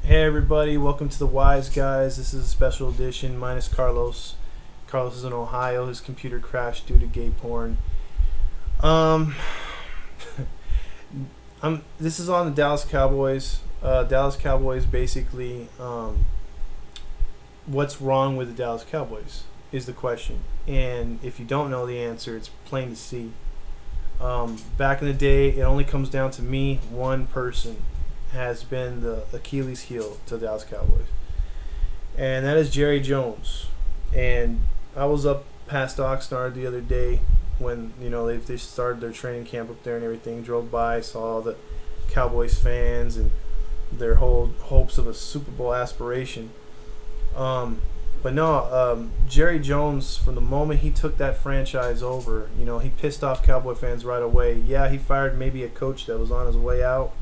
Hey everybody, welcome to the Wise Guys. This is a special edition minus Carlos. Carlos is in Ohio. His computer crashed due to gay porn. Um, This is on the Dallas Cowboys. Dallas Cowboys basically. What's wrong with the Dallas Cowboys is the question, and if you don't know the answer, it's plain to see. Back in the day, it only comes down to me, one person has been the Achilles heel to the Dallas Cowboys, and that is Jerry Jones. And I was up past Oxnard the other day when they started their training camp up there and everything. Drove by, saw all the Cowboys fans and their whole hopes of a Super Bowl aspiration. But no, Jerry Jones, from the moment he took that franchise over, he pissed off Cowboy fans right away. Yeah, he fired maybe a coach that was on his way out.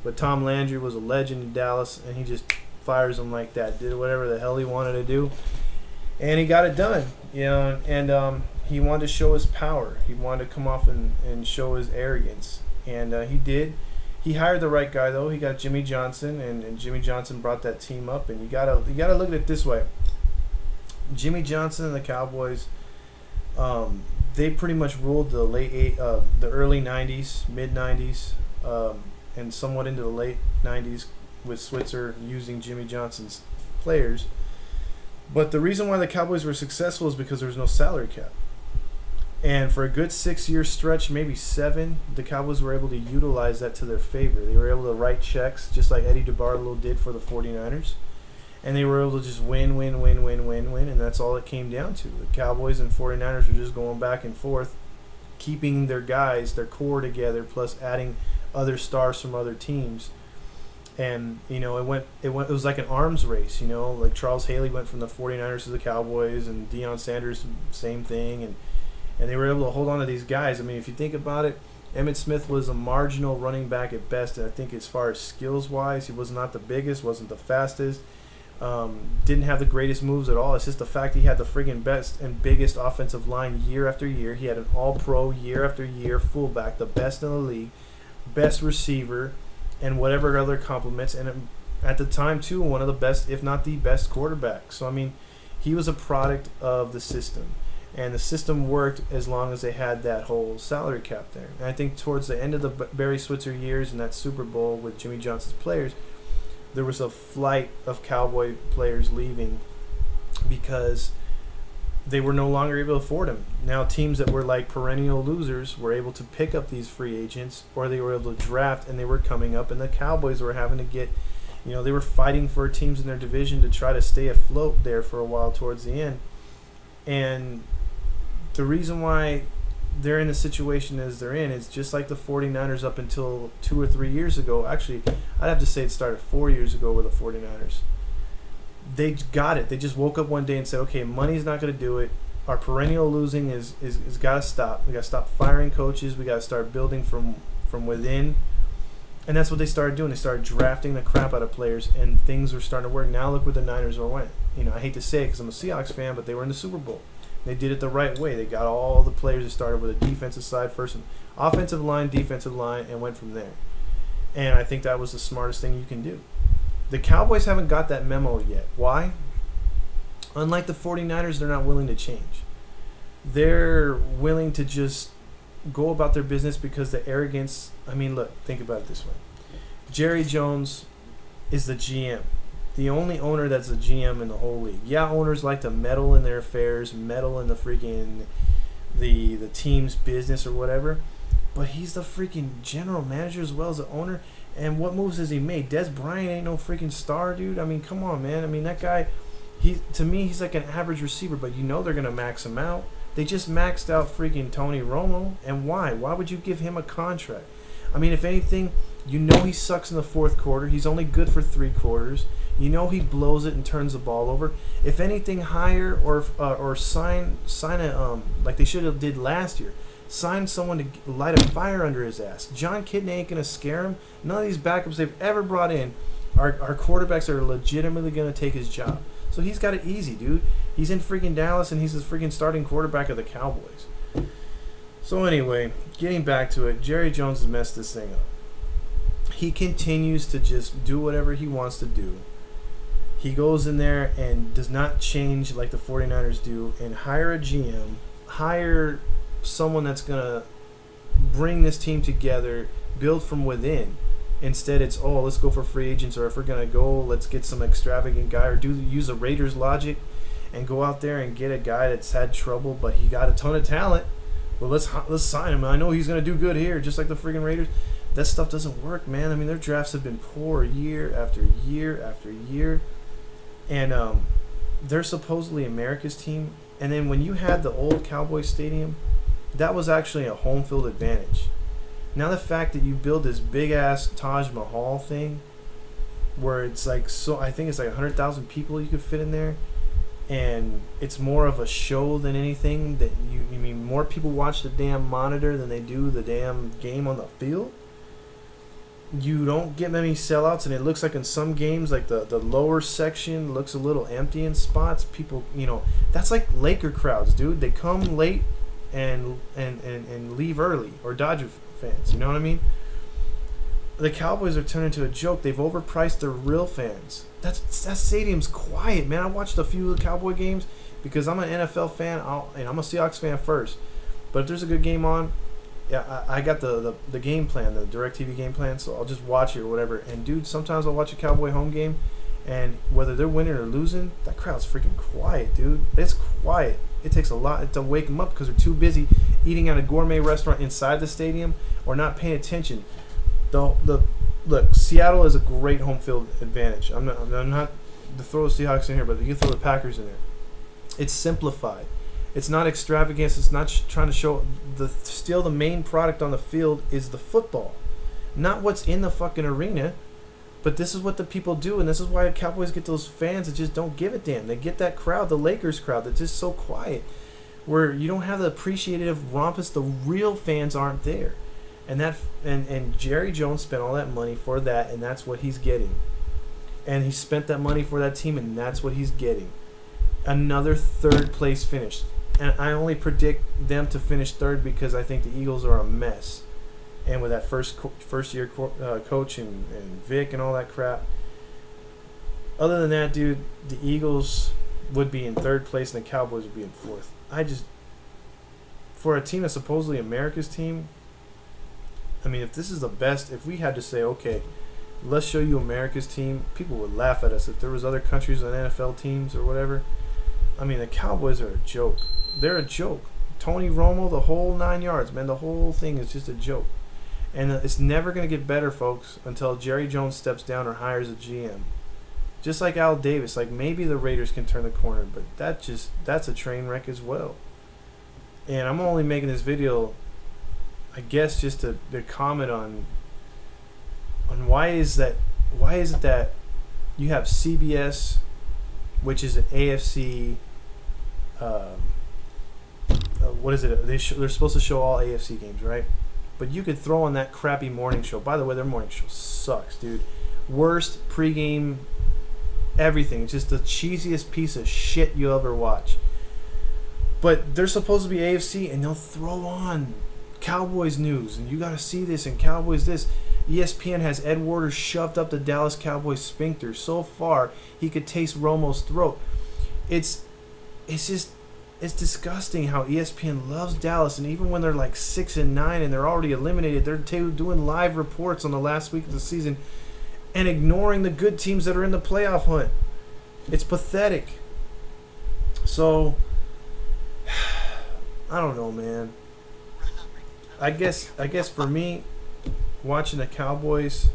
But Tom Landry was a legend in Dallas, and he just fires him like that. Did whatever the hell he wanted to do, and he got it done. And he wanted to show his power. He wanted to come off and show his arrogance, and he did. He hired the right guy though. He got Jimmy Johnson, and Jimmy Johnson brought that team up. And you gotta look at it this way. Jimmy Johnson and the Cowboys, they pretty much ruled the the early '90s, mid '90s. And somewhat into the late 90s with Switzer using Jimmy Johnson's players. But the reason why the Cowboys were successful is because there was no salary cap. And for a good 6-year stretch, maybe 7, the Cowboys were able to utilize that to their favor. They were able to write checks just like Eddie DeBartolo did for the 49ers. And they were able to just win, and that's all it came down to. The Cowboys and 49ers were just going back and forth, keeping their guys, their core together, plus adding other stars from other teams. And it was like an arms race. Like Charles Haley went from the 49ers to the Cowboys, and Deion Sanders, same thing, and they were able to hold on to these guys. I mean, if you think about it, Emmitt Smith was a marginal running back at best, and I think as far as skills wise, he was not the biggest, wasn't the fastest, didn't have the greatest moves at all. It's just the fact he had the friggin' best and biggest offensive line year after year. He had an all-pro year after year fullback, the best in the league, best receiver, and whatever other compliments, and at the time too, one of the best, if not the best, quarterback. So I mean, he was a product of the system, and the system worked as long as they had that whole salary cap there. And I think towards the end of the Barry Switzer years and that Super Bowl with Jimmy Johnson's players, there was a flight of Cowboy players leaving because they were no longer able to afford him. Now teams that were like perennial losers were able to pick up these free agents, or they were able to draft, and they were coming up, and the Cowboys were having to get, they were fighting for teams in their division to try to stay afloat there for a while towards the end. And the reason why they're in the situation as they're in is just like the 49ers up until 2 or 3 years ago. Actually, I'd have to say it started 4 years ago with the 49ers. They got it. They just woke up one day and said, okay, money's not going to do it. Our perennial losing is got to stop. We got to stop firing coaches. We got to start building from within. And that's what they started doing. They started drafting the crap out of players, and things were starting to work. Now look where the Niners went. I hate to say it because I'm a Seahawks fan, but they were in the Super Bowl. They did it the right way. They got all the players that started with a defensive side first, and offensive line, defensive line, and went from there. And I think that was the smartest thing you can do. The Cowboys haven't got that memo yet. Why? Unlike the 49ers, they're not willing to change. They're willing to just go about their business because the arrogance. I mean, look, think about it this way. Jerry Jones is the GM. The only owner that's a GM in the whole league. Yeah, owners like to meddle in their affairs, meddle in the freaking the team's business or whatever. But he's the freaking general manager as well as the owner. And what moves has he made? Des Bryant ain't no freaking star, dude. I mean, come on, man. I mean, that guy, to me, he's like an average receiver, but they're going to max him out. They just maxed out freaking Tony Romo. And why? Why would you give him a contract? I mean, if anything, he sucks in the fourth quarter. He's only good for 3 quarters. He blows it and turns the ball over. If anything, hire or sign a like they should have did last year. Sign someone to light a fire under his ass. John Kidney ain't going to scare him. None of these backups they've ever brought in are quarterbacks that are legitimately going to take his job. So he's got it easy, dude. He's in freaking Dallas, and he's the freaking starting quarterback of the Cowboys. So anyway, getting back to it, Jerry Jones has messed this thing up. he continues to just do whatever he wants to do. He goes in there and does not change like the 49ers do and hire a GM, hire someone that's going to bring this team together, build from within. Instead, it's, oh, let's go for free agents, or if we're going to go, let's get some extravagant guy, or use a Raiders logic and go out there and get a guy that's had trouble, but he got a ton of talent. Well, let's sign him. I know he's going to do good here, just like the freaking Raiders. That stuff doesn't work, man. I mean, their drafts have been poor year after year after year. And they're supposedly America's team. And then when you had the old Cowboys Stadium, that was actually a home field advantage. Now the fact that you build this big-ass Taj Mahal thing where it's like, so I think it's like 100,000 people you could fit in there, and it's more of a show than anything. That you mean more people watch the damn monitor than they do the damn game on the field. You don't get many sellouts, and it looks like in some games, like the lower section looks a little empty in spots. People, that's like Laker crowds, dude. They come late and leave early, or Dodger fans. You know what I mean? The Cowboys are turning into a joke. They've overpriced their real fans. That stadium's quiet, man. I watched a few of the Cowboy games because I'm an NFL fan, and I'm a Seahawks fan first. But if there's a good game on, yeah, I got the game plan, the DirecTV game plan, so I'll just watch it or whatever. And, dude, sometimes I'll watch a Cowboy home game, and whether they're winning or losing, that crowd's freaking quiet, dude. It's quiet. It takes a lot to wake them up because they're too busy eating at a gourmet restaurant inside the stadium or not paying attention. Look, Seattle is a great home field advantage. I'm not to throw the Seahawks in here, but you can throw the Packers in there. It's simplified. It's not extravagance. It's not trying to show still the main product on the field is the football, not what's in the fucking arena. But this is what the people do, and this is why the Cowboys get those fans that just don't give a damn. They get that crowd, the Lakers crowd, that's just so quiet, where you don't have the appreciative rompus. The real fans aren't there, and Jerry Jones spent all that money for that, and that's what he's getting. And he spent that money for that team, and that's what he's getting. Another third place finish. And I only predict them to finish third because I think the Eagles are a mess. And with that first year coach and Vic and all that crap. Other than that, dude, the Eagles would be in third place and the Cowboys would be in fourth. For a team that's supposedly America's team, I mean, if this is the best, if we had to say, okay, let's show you America's team, people would laugh at us. If there was other countries on NFL teams or whatever, I mean, the Cowboys are a joke. They're a joke. Tony Romo, the whole 9 yards, man, the whole thing is just a joke. And it's never going to get better, folks, until Jerry Jones steps down or hires a GM. Just like Al Davis, like maybe the Raiders can turn the corner, but that's a train wreck as well. And I'm only making this video, I guess, just to comment on why is it that you have CBS, which is an AFC. What is it? They're supposed to show all AFC games, right? But you could throw on that crappy morning show. By the way, their morning show sucks, dude. Worst pregame, everything. It's just the cheesiest piece of shit you'll ever watch. But they're supposed to be AFC, and they'll throw on Cowboys news, and you got to see this, and Cowboys this. ESPN has Ed Waters shoved up the Dallas Cowboys sphincter so far he could taste Romo's throat. It's disgusting how ESPN loves Dallas, and even when they're like 6-9 and they're already eliminated, they're doing live reports on the last week of the season and ignoring the good teams that are in the playoff hunt. It's pathetic. So I don't know, man. I guess for me, watching the Cowboys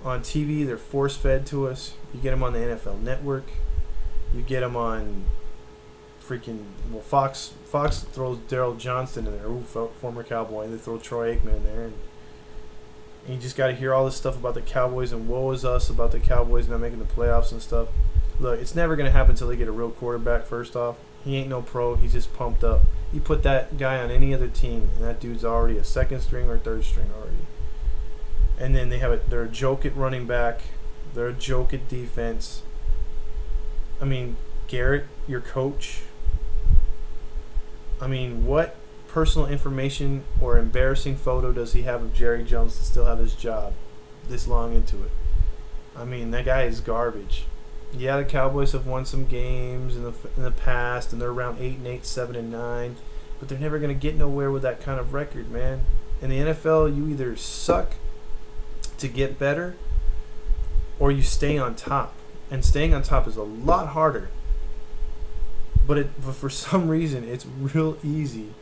on TV, they're force-fed to us. You get them on the NFL Network. You get them on Fox throws Daryl Johnston in there, former Cowboy, and they throw Troy Aikman in there, and you just got to hear all this stuff about the Cowboys and woe is us about the Cowboys not making the playoffs and stuff. Look, it's never going to happen until they get a real quarterback. First off, he ain't no pro. He's just pumped up. You put that guy on any other team, and that dude's already a second string or third string already. And then they're a joke at running back. They're a joke at defense. I mean, Garrett, your coach. I mean, what personal information or embarrassing photo does he have of Jerry Jones to still have his job? this long into it. I mean, that guy is garbage. Yeah, the Cowboys have won some games in the past, and they're around 8-8, 7-9, but they're never gonna get nowhere with that kind of record, man. In the NFL, you either suck to get better, or you stay on top. And staying on top is a lot harder. But for some reason, it's real easy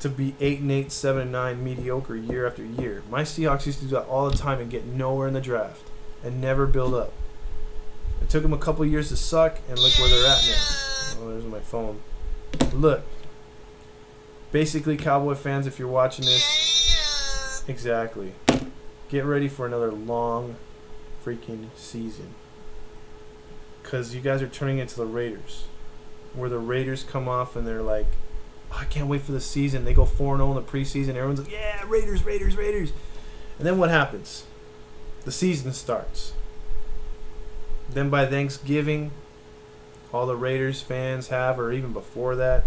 to be 8-8, 7-9, mediocre year after year. My Seahawks used to do that all the time and get nowhere in the draft and never build up. It took them a couple years to suck, and look where they're at now. Oh, there's my phone. Look. Basically, Cowboy fans, if you're watching this, exactly. Get ready for another long freaking season. Because you guys are turning into the Raiders. Where the Raiders come off and they're like, oh, I can't wait for the season. They go 4-0 in the preseason. Everyone's like, yeah, Raiders, Raiders, Raiders. And then what happens? The season starts. Then by Thanksgiving, all the Raiders fans have, or even before that,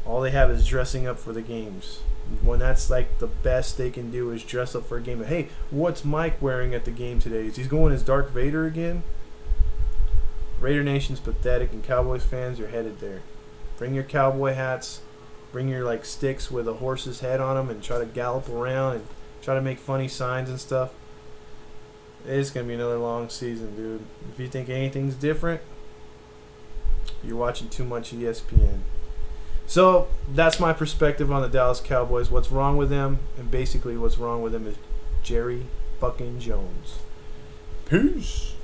all they have is dressing up for the games. When that's like the best they can do is dress up for a game. Hey, what's Mike wearing at the game today? Is he going as Darth Vader again? Raider Nation's pathetic, and Cowboys fans, you're headed there. Bring your cowboy hats, bring your like sticks with a horse's head on them, and try to gallop around and try to make funny signs and stuff. It's gonna be another long season, dude. If you think anything's different, you're watching too much ESPN. So that's my perspective on the Dallas Cowboys. What's wrong with them, and basically what's wrong with them is Jerry fucking Jones. Peace.